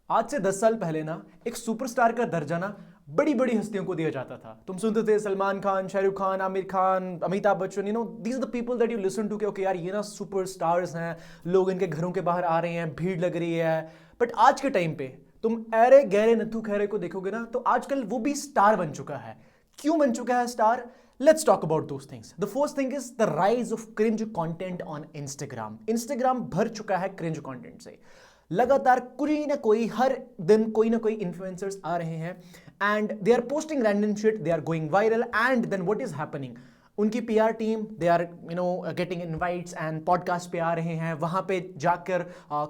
आज से 10 साल पहले ना एक सुपरस्टार का दर्जा ना बड़ी बड़ी हस्तियों को दिया जाता था। तुम सुनते थे Salman Khan, Shahrukh Khan, Aamir Khan, Amitabh Bachchan, these are the people that you listen to के ओके यार ये ना सुपरस्टार्स हैं, लोग इनके घरों के बाहर आ रहे हैं, भीड़ लग रही है। बट आज के टाइम पे तुम अरे गहरे नथु खैरे को देखोगे ना तो आजकल वो भी स्टार बन चुका है। क्यों बन चुका है star? Let's talk about those things. The first thing is the rise of cringe content on Instagram. Instagram भर चुका है cringe content से। लगातार कोई ना कोई हर दिन कोई ना कोई इन्फ्लुएंसर्स आ रहे हैं and they are posting random shit, they are going viral and then what is happening, उनकी PR team they are getting invites and podcast पे आ रहे हैं, वहां पे जाकर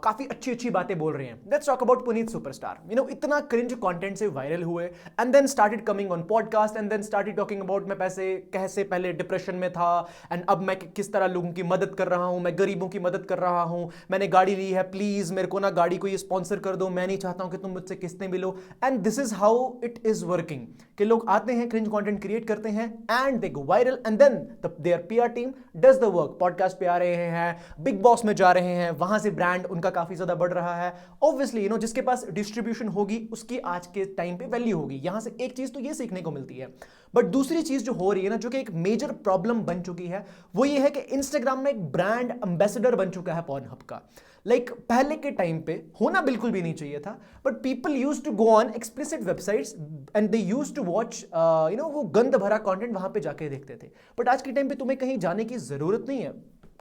काफी अच्छी अच्छी बातें बोल रहे हैं। Let's talk about Puneet superstar. इतना क्रिंज कंटेंट से वायरल हुए and then started coming on podcast and then started talking about मैं पैसे कैसे पहले डिप्रेशन में था एंड अब मैं किस तरह लोगों की मदद कर रहा हूं, मैं गरीबों की मदद कर रहा हूं, मैंने गाड़ी ली है, प्लीज मेरे को ना गाड़ी को ये स्पॉन्सर कर दो, मैं नहीं चाहता हूं कि तुम मुझसे किस्तें मिलो। And this is how it is working कि लोग आते हैं, क्रिंज कंटेंट क्रिएट करते हैं and they go viral and then their PR team does the work. Podcast पे आ रहे हैं, बिग बॉस में जा रहे हैं, वहां से ब्रांड उनका काफी ज्यादा बढ़ रहा है। ऑब्वियसली जिसके पास डिस्ट्रीब्यूशन होगी उसकी आज के टाइम पे वैल्यू होगी। यहां से एक चीज तो ये सीखने को मिलती है। बट दूसरी चीज जो हो रही है ना, जो कि एक मेजर प्रॉब्लम बन चुकी है, वो ये है कि इंस्टाग्राम में एक ब्रांड एम्बेसडर बन चुका है पॉर्नहब का। पहले के टाइम पे होना बिल्कुल भी नहीं चाहिए था, but people used to go on explicit websites and they used to watch वो गंद भरा कंटेंट वहां पे जाके देखते थे। बट आज के टाइम पे तुम्हें कहीं जाने की जरूरत नहीं है,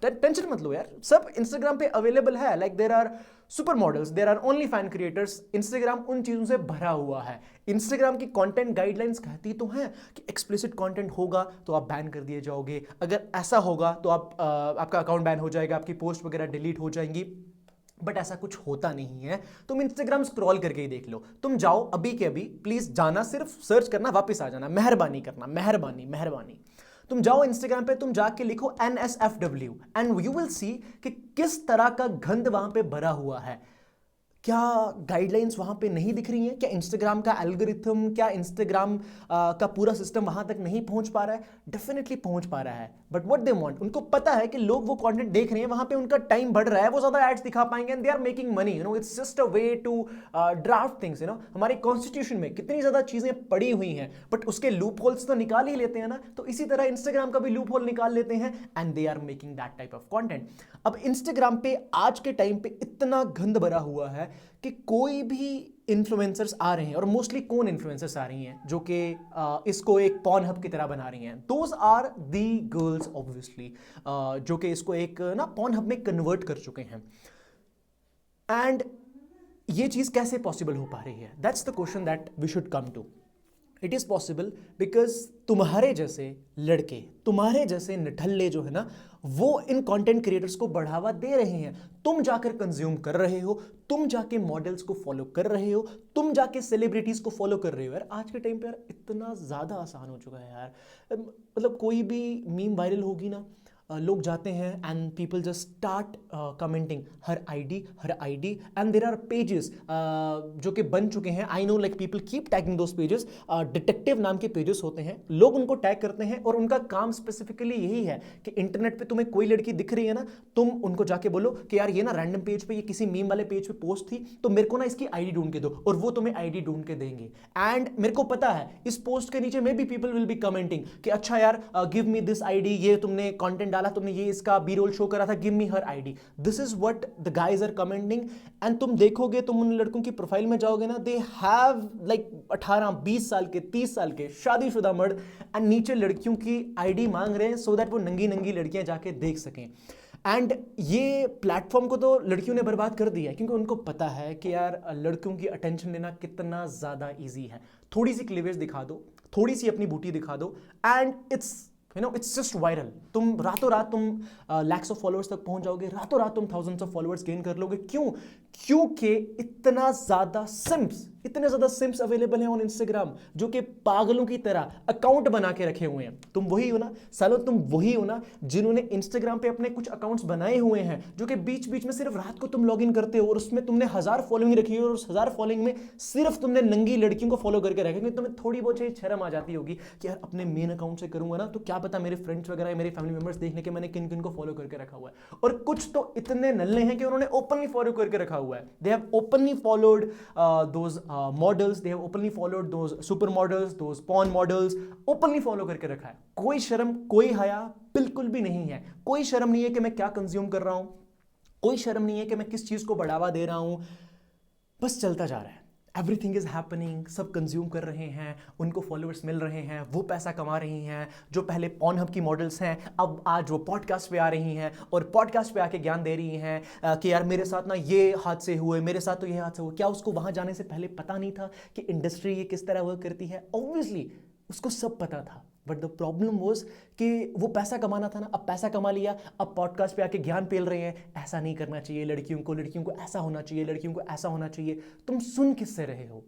टेंशन मत लो यार, सब इंस्टाग्राम पे अवेलेबल है। There are super models, there are only fan creators. Instagram उन चीजों से भरा हुआ है। इंस्टाग्राम की कंटेंट गाइडलाइंस कहती तो हैं कि एक्सप्लिसिट कंटेंट होगा तो आप बैन कर दिए जाओगे, अगर ऐसा होगा तो आपका अकाउंट बैन हो जाएगा, आपकी पोस्ट वगैरह डिलीट हो जाएंगी। बट ऐसा कुछ होता नहीं है। तुम इंस्टाग्राम स्क्रॉल करके ही देख लो। तुम जाओ अभी के अभी, प्लीज जाना, सिर्फ सर्च करना, वापस आ जाना, मेहरबानी करना, मेहरबानी मेहरबानी। तुम जाओ इंस्टाग्राम पे, तुम जाके लिखो NSFW and you will see कि किस तरह का गंद वहां पे भरा हुआ है। क्या गाइडलाइंस वहां पे नहीं दिख रही हैं? क्या इंस्टाग्राम का एल्गोरिथम, क्या इंस्टाग्राम का पूरा सिस्टम वहां तक नहीं पहुंच पा रहा है? डेफिनेटली पहुंच पा रहा है, बट व्हाट दे वांट, उनको पता है कि लोग वो कंटेंट देख रहे हैं, वहां पे उनका टाइम बढ़ रहा है, वो ज्यादा एड्स दिखा पाएंगे and they are making money. It's just a way to draft things. हमारे कॉन्स्टिट्यूशन में कितनी ज्यादा चीजें पड़ी हुई हैं, बट उसके लूप होल्स तो निकाल ही लेते हैं ना। तो इसी तरह इंस्टाग्राम का भी लूप होल निकाल लेते हैं and they are making that type of content. अब इंस्टाग्राम पे आज के टाइम पे इतना गंद भरा हुआ है कि कोई भी इन्फ्लुएंसर्स आ रहे हैं, और मोस्टली कौन इन्फ्लुएंसर्स आ रही हैं जो कि इसको एक पॉर्नहब की तरह बना रही हैं? Those are the girls obviously, जो कि इसको एक ना पॉर्नहब में कन्वर्ट कर चुके हैं। एंड ये चीज कैसे पॉसिबल हो पा रही है? That's the question that we should come to. It is possible because तुम्हारे जैसे लड़के, तुम्हारे जैसे निठल्ले जो है ना, वो इन कंटेंट क्रिएटर्स को बढ़ावा दे रहे हैं। तुम जाकर कंज्यूम कर रहे हो, तुम जाके मॉडल्स को फॉलो कर रहे हो, तुम जाके सेलिब्रिटीज को फॉलो कर रहे हो। यार आज के टाइम पे यार इतना ज्यादा आसान हो चुका है यार। कोई भी मीम वायरल होगी ना, लोग जाते हैं and people just start commenting her ID and there are pages जो कि बन चुके हैं। I know people keep tagging those pages, detective नाम के पेजेस होते हैं, लोग उनको टैग करते हैं और उनका काम स्पेसिफिकली यही है कि इंटरनेट पे तुम्हें कोई लड़की दिख रही है ना, तुम उनको जाके बोलो कि यार ये ना रैंडम पेज पे, ये किसी मीम वाले पेज पे पोस्ट थी, तो मेरे को ना इसकी आईडी ढूंढ के दो, और वो तुम्हें आईडी ढूंढ के देंगे। एंड मेरे को पता है इस पोस्ट के नीचे may be people will be commenting कि अच्छा यार गिव मी दिस आईडी, ये तुमने कंटेंट डाला, तुमने ये इसका बी रोल शो करा था, give me her ID. This is what the guys are commenting. And तुम देखोगे, तुम उन लड़कों की प्रोफाइल में जाओगे ना, दे हैव 18, 20 साल के, 30 साल के शादीशुदा मर्द, एंड नीचे लड़कियों की आईडी मांग रहे हैं सो दैट वो नंगी नंगी लड़कियां जाके देख सकें। एंड ये प्लेटफॉर्म को तो लड़कियों ने बर्बाद कर दिया है, क्योंकि उनको पता है कि यार लड़कियों की अटेंशन लेना कितना ज्यादा ईजी है। थोड़ी सी क्लीवेज दिखा दो, थोड़ी सी अपनी बूटी दिखा दो एंड इट्स जस्ट वायरल। तुम रातों रात तुम लैक्स ऑफ फॉलोअर्स तक पहुंच जाओगे, रातों रात तुम थाउजेंड्स ऑफ फॉलोअर्स गेन कर लोगे। क्यों? क्योंकि इतने ज्यादा सिम्स अवेलेबल हैं ऑन इंस्टाग्राम, जो कि पागलों की तरह अकाउंट बना के रखे हुए हैं। तुम वही हो ना सालों, तुम वही हो ना जिन्होंने इंस्टाग्राम पे अपने कुछ अकाउंट्स बनाए हुए हैं, जो कि बीच बीच में सिर्फ रात को तुम लॉग इन करते हो और उसमें तुमने 1000 फॉलोइंग रखी है, और उस 1000 फॉलोइंग में सिर्फ तुमने नंगी लड़कियों को फॉलो करके रखा, क्योंकि तुम्हें थोड़ी बहुत शर्म आ जाती होगी कि यार अपने मेन अकाउंट से करूंगा ना तो क्या पता मेरे फ्रेंड्स वगैरह, मेरे फैमिली मेंबर्स देखने के मैंने किन किन को फॉलो करके रखा हुआ है। और कुछ तो इतने नल्ले हैं कि उन्होंने ओपनली फॉलो करके रखा हुआ है. They have openly followed those models, they have openly followed those super models, those porn models, openly follow करके रखा है. कोई शर्म, कोई हया बिल्कुल भी नहीं है. कोई शर्म नहीं है कि मैं क्या कंज्यूम कर रहा हूं, कोई शर्म नहीं है कि मैं किस चीज को बढ़ावा दे रहा हूं. बस चलता जा रहा है. एवरीथिंग इज हैपनिंग, सब कंज्यूम कर रहे हैं, उनको फॉलोअर्स मिल रहे हैं, वो पैसा कमा रही हैं. जो पहले पॉर्नहब की मॉडल्स हैं, अब आज वो पॉडकास्ट पे आ रही हैं और पॉडकास्ट पे आके ज्ञान दे रही हैं कि यार मेरे साथ ना ये हादसे हुए, मेरे साथ तो ये हादसे हुए. क्या उसको वहां जाने से पहले पता नहीं था कि इंडस्ट्री ये किस तरह वर्क करती है? ऑब्वियसली उसको सब पता था. बट द प्रॉब्लम वॉज कि वो पैसा कमाना था ना. अब पैसा कमा लिया, अब पॉडकास्ट पे आके ज्ञान पेल रहे हैं. ऐसा नहीं करना चाहिए लड़कियों को ऐसा होना चाहिए, लड़कियों को ऐसा होना चाहिए. तुम सुन किससे रहे हो?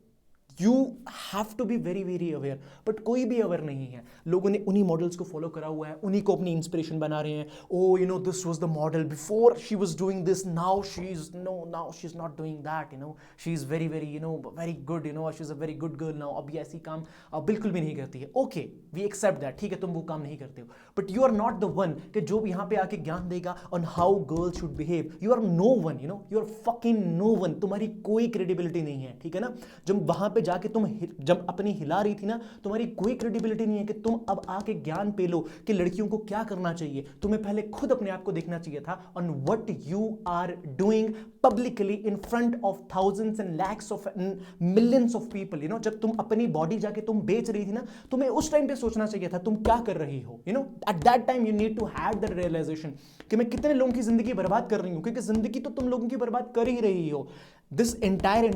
You have to be very very aware. But कोई भी अवेयर नहीं है. लोगों ने उन्हीं मॉडल्स को फॉलो करा हुआ है, उन्हीं को अपनी इंस्पिरेशन बना रहे हैं. Oh you know this was the model before she was doing this, now she is not doing that. She is very very very good, she is a very good girl now. अब ये ऐसी काम बिल्कुल भी नहीं करती है. Okay, we accept that. ठीक है, तुम वो काम नहीं करते हो, but you are not the one कि जो यहाँ पे आके ज्ञान देगा on how girls should behave. You are no one, you are fucking no one. तुम्हारी कोई क्रेडिबिलिटी नहीं है. ठीक है ना? जब वहां पे जाके तुम जब अपनी हिला रही थी ना, तुम्हारी कोई क्रेडिबिलिटी नहीं है कि तुम अब आके ज्ञान पे लो कि लड़कियों को क्या करना चाहिए. तुम्हें पहले खुद अपने आप को देखना चाहिए था on what you are doing publicly in front of thousands and lakhs of millions of people. जब तुम अपनी बॉडी जाके तुम बेच रही थी ना, तुम्हें उस टाइम पे सोचना चाहिए था तुम क्या कर रही हो. At that time you need to have the realization कि मैं कितने लोगों की जिंदगी बर्बाद कर रही हूं, क्योंकि जिंदगी तो तुम लोगों की बर्बाद कर ही रही हो. This entire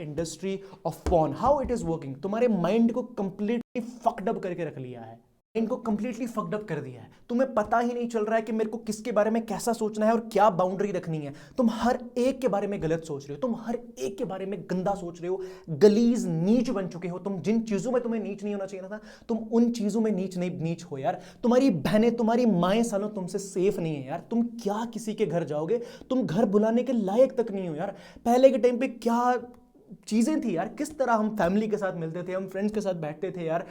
industry of porn, how it is working, तुम्हारे माइंड को कंप्लीटली फक्ड अप करके रख लिया है. इनको कंप्लीटली फक्ड अप कर दिया है. तुम्हें पता ही नहीं चल रहा है कि मेरे को किसके बारे में कैसा सोचना है और क्या बाउंड्री रखनी है. तुम हर एक के बारे में गलत सोच रहे हो, तुम हर एक के बारे में गंदा सोच रहे हो. गलीज नीच बन चुके हो तुम. जिन चीजों में तुम्हें नीच नहीं होना चाहिए था, तुम उन चीजों में नीच हो यार. तुम्हारी बहनें, तुम्हारी माएं सालों तुमसे सेफ नहीं है यार. तुम क्या किसी के घर जाओगे? तुम घर बुलाने के लायक तक नहीं हो यार. पहले के टाइम पे क्या चीज़ें थी यार, किस तरह हम फैमिली के साथ मिलते थे, हम फ्रेंड्स के साथ बैठते थे यार.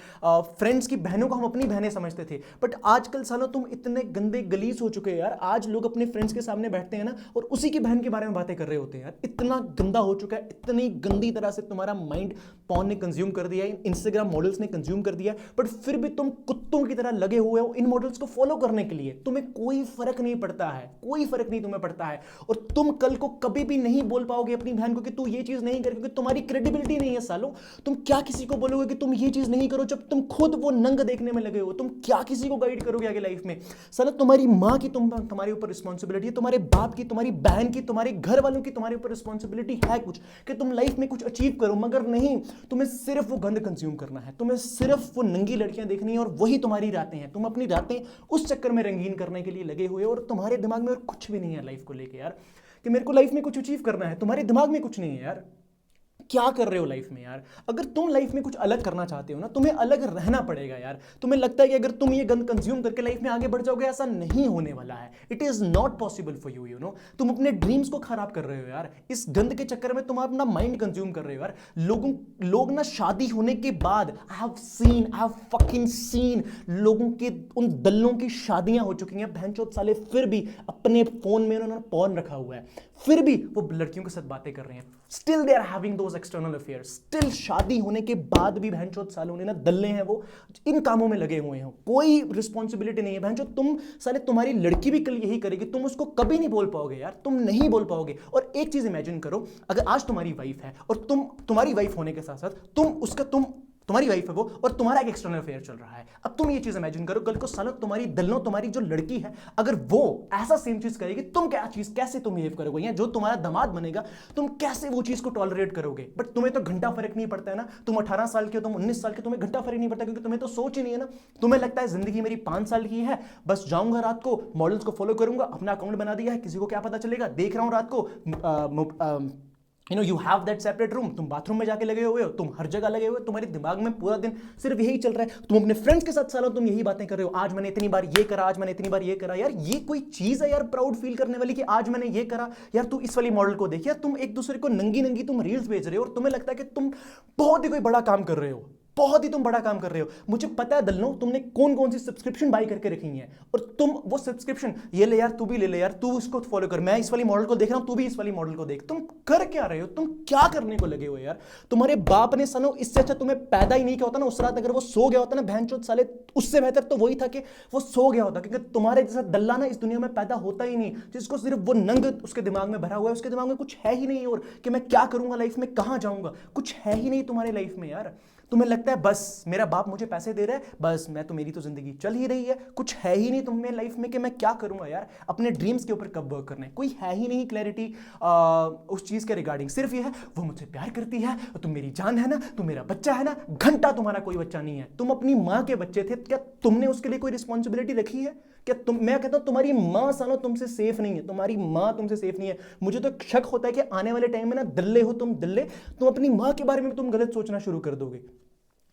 फ्रेंड्स की बहनों को हम अपनी बहनें समझते थे. बट आजकल सालों तुम इतने गंदे गलीस हो चुके हैं यार. आज लोग अपने फ्रेंड्स के सामने बैठते हैं ना और उसी की बहन के बारे में बातें कर रहे होते हैं यार. इतना गंदा हो चुका है, इतनी गंदी तरह से तुम्हारा माइंड पॉर्न ने कंज्यूम कर दिया है, इंस्टाग्राम मॉडल्स ने कंज्यूम कर दिया. बट फिर भी तुम कुत्तों की तरह लगे हुए हो इन मॉडल्स को फॉलो करने के लिए. तुम्हें कोई फर्क नहीं पड़ता है, कोई फर्क नहीं तुम्हें पड़ता है. और तुम कल को कभी भी नहीं बोल पाओगे अपनी बहन को कि तू ये चीज नहीं कर, क्योंकि तुम्हारी क्रेडिबिलिटी नहीं है सालों. तुम क्या किसी को बोलोगे कि तुम ये चीज नहीं करो जब तुम खुद वो नंग देखने में लगे हो? तुम क्या किसी को गाइड करोगे आगे लाइफ में? सालों तुम्हारी मां की तुम्हारे ऊपर रिस्पांसिबिलिटी है, तुम्हारे बाप की, तुम्हारी बहन की, तुम्हारे घर वालों की तुम्हारे ऊपर रिस्पांसिबिलिटी है कुछ कि तुम लाइफ में कुछ अचीव करो. मगर नहीं, तुम्हें सिर्फ वो गंद कंज्यूम करना है, तुम्हें सिर्फ वो नंगी लड़कियां देखनी है और वही तुम्हारी रातें हैं. तुम अपनी रातें उस चक्कर में रंगीन करने के लिए लगे हुए हो और तुम्हारे दिमाग में और कुछ भी नहीं है लाइफ को लेके यार, कि मेरे को लाइफ में कुछ अचीव करना है. तुम्हारे दिमाग में कुछ नहीं है यार. क्या कर रहे हो लाइफ में यार? अगर तुम लाइफ में कुछ अलग करना चाहते हो ना, तुम्हें अलग रहना पड़ेगा यार. तुम्हें लगता है कि अगर तुम ये गंद कंज्यूम करके लाइफ में आगे बढ़ जाओगे, ऐसा नहीं होने वाला है. It is not possible for you. तुम अपने ड्रीम्स को खराब कर रहे हो यार. इस गंद के चक्कर में तुम अपना माइंड कंज्यूम कर रहे हो यार. लोग ना शादी होने के बाद आई हैव फकिंग सीन लोगों के उन दल्लों की शादियां हो चुकी हैं बहनचोद साले, फिर भी अपने फोन में उन्होंने पॉर्न रखा हुआ है, फिर भी वो लड़कियों के साथ बातें कर रहे हैं. Still they are having those external affairs. Still शादी होने के बाद भी बहनचोद सालों ने ना दल्ले हैं वो, इन कामों में लगे हुए हैं. कोई रिस्पॉन्सिबिलिटी नहीं है बहनचोद. तुम साले, तुम्हारी लड़की भी कल यही करेगी, तुम उसको कभी नहीं बोल पाओगे यार. तुम नहीं बोल पाओगे. और एक चीज इमेजिन करो, अगर आज तुम्हारी वाइफ है और तुम्हारी वाइफ होने के साथ साथ तुम्हारी वाइफ है वो और तुम्हारा एक एक्सटर्नल अफेयर चल रहा है. अब तुम ये चीज इमेजिन करो, कल को सालों तुम्हारी दल्लों, तुम्हारी जो लड़की है, अगर वो ऐसा सेम चीज करेगी, तुम कैसे तुम बिहेव करोगे? या जो तुम्हारा दामाद बनेगा, तुम कैसे वो चीज को टॉलरेट करोगे? बट तुम्हें तो घंटा फर्क नहीं पड़ता है ना. तुम 18 साल के हो, तुम 19 साल के, तुम्हें घंटा फर्क नहीं पड़ता, क्योंकि तुम्हें तो सोच ही नहीं है ना. तुम्हें लगता है जिंदगी मेरी 5 साल की है, बस जाऊंगा रात को, मॉडल्स को फॉलो करूंगा, अपना अकाउंट बना दिया है, किसी को क्या पता चलेगा, देख रहा हूं रात को. You have that separate room. तुम बाथरूम में जाके लगे हुए हो, तुम हर जगह लगे हुए हो, तुम्हारे दिमाग में पूरा दिन सिर्फ यही चल रहा है. तुम अपने फ्रेंड्स के साथ सालों तुम यही बातें कर रहे हो, आज मैंने इतनी बार ये करा, आज मैंने इतनी बार ये करा. यार ये कोई चीज है यार प्राउड फील करने वाली कि आज मैंने ये करा? यार तू इस वाली मॉडल को देख यार, तुम एक दूसरे को नंगी तुम रील्स भेज रहे हो और तुम्हें लगता है कि तुम बहुत ही कोई बड़ा काम कर रहे हो. बहुत ही तुम बड़ा काम कर रहे हो। मुझे पता है दल्लो तुमने कौन कौन सी सब्सक्रिप्शन बाई करके रखी है, और तुम वो सब्सक्रिप्शन ये ले यार, तू भी ले ले यार, तू उसको फॉलो कर, मैं इस वाली मॉडल को देख रहा हूं, तू भी इस वाली मॉडल को देख। तुम कर क्या रहे हो? तुम क्या करने को लगे हो यार? तुम्हारे बाप ने सनो इससे अच्छा तुम्हें पैदा ही नहीं किया होता ना, उस रात अगर वो सो गया होता ना बहनचोद साले, उससे बेहतर तो वही था कि वो सो गया होता, क्योंकि तुम्हारे जैसा दल्ला ना इस दुनिया में पैदा होता ही नहीं, जिसको सिर्फ वो नंग उसके दिमाग में भरा हुआ है, उसके दिमाग में कुछ है ही नहीं और कि मैं क्या करूंगा लाइफ में, कहां जाऊंगा, कुछ है ही नहीं तुम्हारे लाइफ में यार। तुम्हें लगता है बस मेरा बाप मुझे पैसे दे रहा है, बस मैं तो, मेरी तो जिंदगी चल ही रही है, कुछ है ही नहीं तुम्हें लाइफ में कि मैं क्या करूंगा यार, अपने ड्रीम्स के ऊपर कब वर्क करना है, कोई है ही नहीं क्लैरिटी उस चीज के रिगार्डिंग। सिर्फ ये है वो मुझसे प्यार करती है, तुम मेरी जान है ना, तुम मेरा बच्चा है ना। घंटा तुम्हारा कोई बच्चा नहीं है, तुम अपनी माँ के बच्चे थे, क्या तुमने उसके लिए कोई रिस्पॉन्सिबिलिटी रखी है? क्या तुम, मैं कहता हूं तुम्हारी माँ सालो तुमसे सेफ नहीं है, तुम्हारी माँ तुमसे सेफ नहीं है। मुझे तो शक होता है कि आने वाले टाइम में ना दल्ले हो तुम, दल्ले, तुम अपनी माँ के बारे में तुम गलत सोचना शुरू कर दोगे,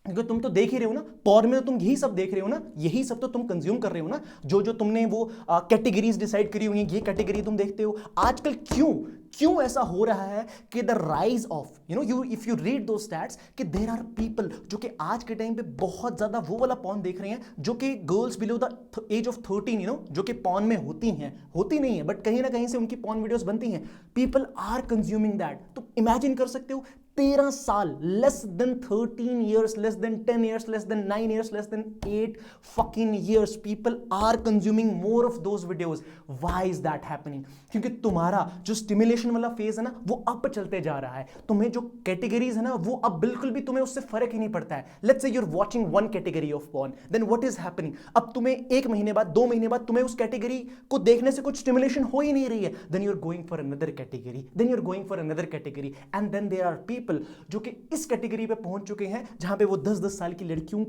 क्योंकि तुम तो देख ही रहे हो ना, पॉर्न में तो तुम यही सब देख रहे हो ना, यही सब तो तुम कंज्यूम कर रहे हो ना, जो जो तुमने वो कैटेगरीज डिसाइड करी हुई हैं, ये कैटेगरी तुम देखते हो। आजकल क्यों क्यों ऐसा हो रहा है कि the rise of you if you read दो स्टैट्स कि देयर आर पीपल जो कि आज के टाइम पे बहुत ज्यादा वो वाला पॉर्न देख रहे हैं, जो कि girls below the age of 13 जो कि पॉर्न में होती नहीं है, बट कहीं ना कहीं से उनकी पॉर्न वीडियोस बनती हैं, पीपल आर कंज्यूमिंग दैट। तो इमेजिन कर सकते हो 13 साल, less than 13 years, less than 10 years, less than 9 years, less than 8 fucking years, people are consuming more of those videos. Why is that happening? क्योंकि तुम्हारा जो स्टिमुलेशन वाला फेज है ना वो अप चलते जा रहा है, तुम्हें जो कैटेगरीज है ना वो अब बिल्कुल भी तुम्हें उससे फर्क ही नहीं पड़ता है। Let's say you are watching one category of porn, then what is happening, अब तुम्हें 1 महीने बाद 2 महीने बाद तुम्हें उस कैटेगरी को देखने से कुछ स्टिमुलेशन हो ही नहीं रही है, then you are going for another category, then you are going for another category, and then there are people जो कि इस कैटेगरी पे पहुंच चुके हैं जहां पे वो 10-10 साल की लड़कियों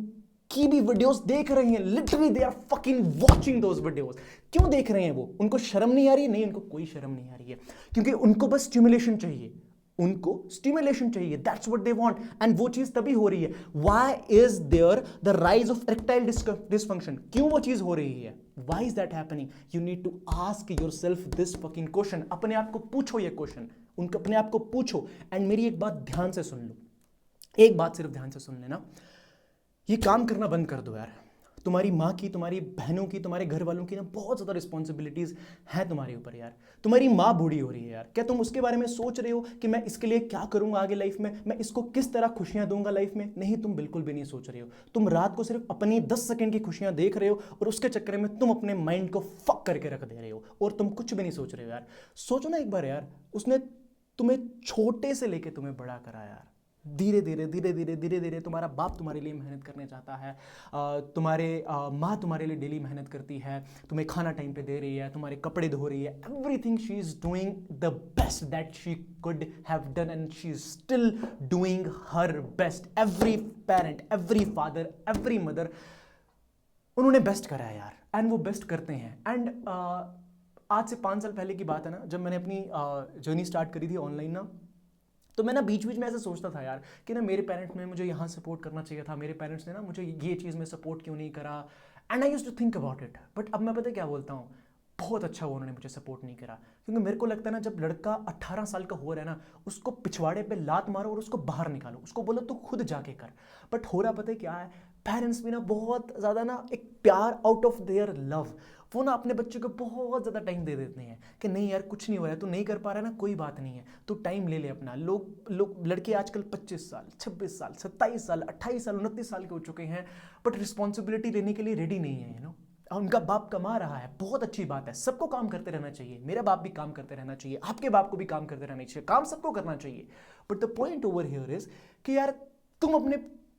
की भी वीडियोस देख रहे हैं, literally they are fucking watching those videos. क्यों देख रहे हैं वो? उनको शर्म नहीं आ रही? नहीं, उनको कोई शर्म नहीं आ रही है, क्योंकि उनको बस स्टिमुलेशन चाहिए, उनको स्टिमुलेशन चाहिए, that's what they want, and वो चीज तभी हो रही है। Why is there the rise of erectile dysfunction? क्यों वो चीज हो रही है? Why is that happening? You need to ask yourself this fucking question. अपने आप को पूछो ये क्वेश्चन, उनको अपने आप को पूछो। एंड मेरी एक बात ध्यान से सुन लो, एक बात सिर्फ ध्यान से सुन लेना, ये काम करना बंद कर दो यार। तुम्हारी माँ की, तुम्हारी बहनों की, तुम्हारे घर वालों की ना बहुत ज़्यादा रिस्पॉन्सिबिलिटीज़ हैं तुम्हारे ऊपर यार। तुम्हारी माँ बूढ़ी हो रही है यार, क्या तुम उसके बारे में सोच रहे हो कि मैं इसके लिए क्या करूँगा आगे लाइफ में, मैं इसको किस तरह खुशियाँ दूंगा लाइफ में? नहीं, तुम बिल्कुल भी नहीं सोच रहे हो। तुम रात को सिर्फ अपनी 10 सेकंड की खुशियाँ देख रहे हो और उसके चक्कर में तुम अपने माइंड को फक करके रख दे रहे हो और तुम कुछ भी नहीं सोच रहे हो यार। सोचो ना एक बार यार, उसने तुम्हें छोटे से लेके तुम्हें बड़ा करा यार, धीरे धीरे धीरे धीरे धीरे धीरे। तुम्हारा बाप तुम्हारे लिए मेहनत करने चाहता है, तुम्हारे माँ तुम्हारे लिए डेली मेहनत करती है, तुम्हें खाना टाइम पे दे रही है, तुम्हारे कपड़े धो रही है, everything she is doing the best that she could have done and she is still doing her best. Every parent, every father, every mother, उन्होंने बेस्ट करा है यार, एंड वो बेस्ट करते हैं। एंड आज से 5 साल पहले की बात है ना, जब मैंने अपनी जर्नी स्टार्ट करी थी ऑनलाइन ना, तो मैं ना बीच बीच में ऐसे सोचता था यार कि ना मेरे पेरेंट्स ने मुझे यहाँ सपोर्ट करना चाहिए था, मेरे पेरेंट्स ने ना मुझे ये चीज़ में सपोर्ट क्यों नहीं करा, and I used to think about it. But अब मैं पता क्या बोलता हूँ, बहुत अच्छा वो उन्होंने मुझे सपोर्ट नहीं करा, क्योंकि मेरे को लगता है ना जब लड़का 18 साल का हो रहा है ना, उसको पिछवाड़े पे लात मारो और उसको बाहर निकालो, उसको बोलो तू खुद जाके कर। बट हो रहा पता है क्या है, पेरेंट्स भी ना बहुत ज़्यादा ना एक प्यार आउट ऑफ देयर लव, वो ना अपने बच्चे को बहुत ज़्यादा टाइम दे देते हैं कि नहीं यार कुछ नहीं हो रहा है, तू नहीं कर पा रहा है ना, कोई बात नहीं है, तू टाइम ले ले अपना। लोग लड़के आजकल 25 साल, 26 साल, 27 साल, 28 साल, 29 साल के हो चुके हैं, बट रिस्पॉन्सिबिलिटी लेने के लिए रेडी नहीं है। उनका बाप कमा रहा है, बहुत अच्छी बात है, सबको काम करते रहना चाहिए, मेरा बाप भी काम करते रहना चाहिए, आपके बाप को भी काम करते रहना चाहिए, काम सबको करना चाहिए। But the point over here is कि यार तुम अपने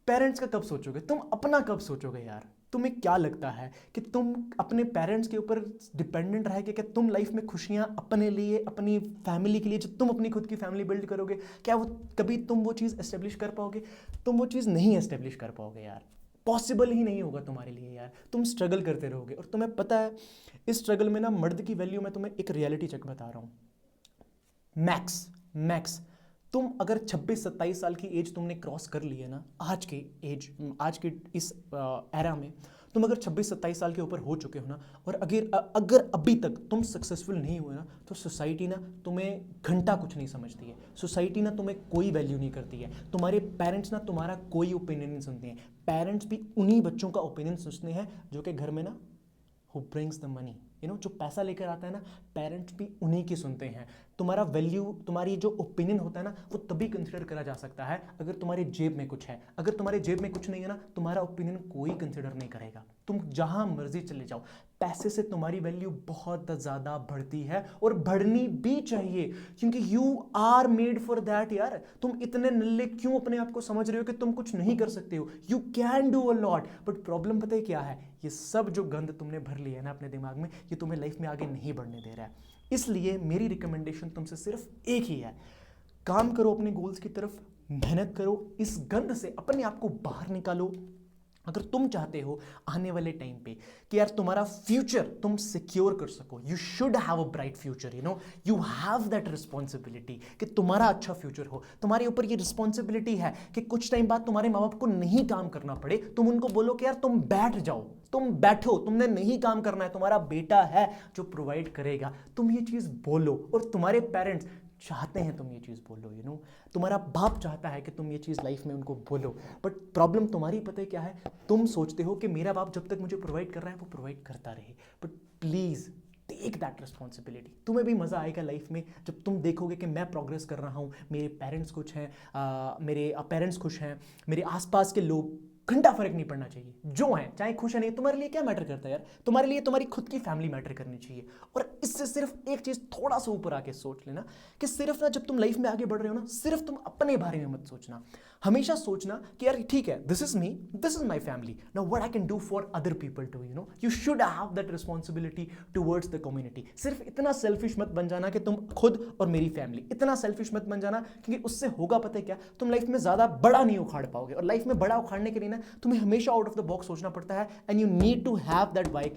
पेरेंट्स का कब सोचोगे, तुम अपना कब सोचोगे यार? तुम्हें क्या लगता है कि तुम अपने पेरेंट्स के ऊपर डिपेंडेंट रह के क्या तुम लाइफ में खुशियां अपने लिए, अपनी फैमिली के लिए, जब तुम अपनी खुद की फैमिली बिल्ड करोगे, क्या वो कभी तुम वो चीज़ एस्टेब्लिश कर पाओगे? तुम वो चीज़ नहीं एस्टेब्लिश कर पाओगे यार, पॉसिबल ही नहीं होगा तुम्हारे लिए यार। तुम स्ट्रगल करते रहोगे, और तुम्हें पता है इस स्ट्रगल में ना मर्द की वैल्यू, मैं तुम्हें एक रियलिटी चेक बता रहा हूँ, मैक्स तुम अगर 26-27 साल की एज तुमने क्रॉस कर ली है ना, आज के इस एरा में तुम अगर 26-27 साल के ऊपर हो चुके हो ना, और अगर अभी तक तुम सक्सेसफुल नहीं हुए ना, तो सोसाइटी ना तुम्हें घंटा कुछ नहीं समझती है। सोसाइटी ना तुम्हें कोई वैल्यू नहीं करती है। तुम्हारे पेरेंट्स ना तुम्हारा कोई ओपिनियन नहीं सुनते हैं। पेरेंट्स भी उन्हीं बच्चों का ओपिनियन सुनते हैं जो कि घर में ना हु ब्रिंग्स द मनी, जो पैसा लेकर आता है ना, पेरेंट्स भी उन्हीं की सुनते हैं। तुम्हारा वैल्यू, तुम्हारी जो ओपिनियन होता है ना, वो तभी कंसिडर करा जा सकता है अगर तुम्हारे जेब में कुछ है। अगर तुम्हारे जेब में कुछ नहीं है ना, तुम्हारा ओपिनियन कोई कंसिडर नहीं करेगा। तुम जहां मर्जी चले जाओ, पैसे से तुम्हारी वैल्यू बहुत ज़्यादा बढ़ती है और बढ़नी भी चाहिए, क्योंकि you are made for that यार। तुम इतने नल्ले क्यों अपने आप को समझ रहे हो कि तुम कुछ नहीं कर सकते हो? You can do a lot. But problem पता है क्या है? ये सब जो गंद तुमने भर लिया है ना अपने दिमाग में, ये तुम्हें लाइफ में आगे नहीं बढ़ने दे रहा है। इसलिए मेरी रिकमेंडेशन तुमसे सिर्फ एक ही है, काम करो अपने गोल्स की तरफ, मेहनत करो, इस गंद से अपने आप को बाहर निकालो। अगर तुम चाहते हो आने वाले टाइम पे कि यार तुम्हारा फ्यूचर तुम सिक्योर कर सको, you should have a bright future, you have that responsibility कि तुम्हारा अच्छा फ्यूचर हो। तुम्हारे ऊपर ये रिस्पॉन्सिबिलिटी है कि कुछ टाइम बाद तुम्हारे माँ बाप को नहीं काम करना पड़े, तुम उनको बोलो कि यार तुम बैठ जाओ, तुम बैठो, तुमने नहीं काम करना है, तुम्हारा बेटा है जो प्रोवाइड करेगा। तुम ये चीज़ बोलो, और तुम्हारे पेरेंट्स चाहते हैं तुम ये चीज़ बोलो, तुम्हारा बाप चाहता है कि तुम ये चीज़ लाइफ में उनको बोलो। बट प्रॉब्लम तुम्हारी पता है क्या है? तुम सोचते हो कि मेरा बाप जब तक मुझे प्रोवाइड कर रहा है वो प्रोवाइड करता रहे। But please take that responsibility. तुम्हें भी मज़ा आएगा लाइफ में जब तुम देखोगे कि मैं प्रोग्रेस कर रहा हूँ, मेरे पेरेंट्स खुश हैं, मेरे पेरेंट्स खुश हैं, मेरे आसपास के लोग, घंटा फर्क नहीं पड़ना चाहिए, जो है चाहे खुश है नहीं, तुम्हारे लिए क्या मैटर करता है यार? तुम्हारे लिए तुम्हारी खुद की फैमिली मैटर करनी चाहिए। और इससे सिर्फ एक चीज़ थोड़ा सा ऊपर आके सोच लेना कि सिर्फ ना जब तुम लाइफ में आगे बढ़ रहे हो ना, सिर्फ तुम अपने बारे में मत सोचना। हमेशा सोचना कि यार ठीक है, this is me, this is my family, now what I can do for other people too. You should have that responsibility towards the community. सिर्फ इतना सेल्फिश मत बन जाना कि तुम खुद और मेरी फैमिली, इतना सेल्फिश मत बन जाना, क्योंकि उससे होगा पता है क्या? तुम लाइफ में ज़्यादा बड़ा नहीं उखाड़ पाओगे। और लाइफ में बड़ा उखाड़ने के लिए ना तुम्हें हमेशा आउट ऑफ द बॉक्स सोचना पड़ता है, and you need to have that Y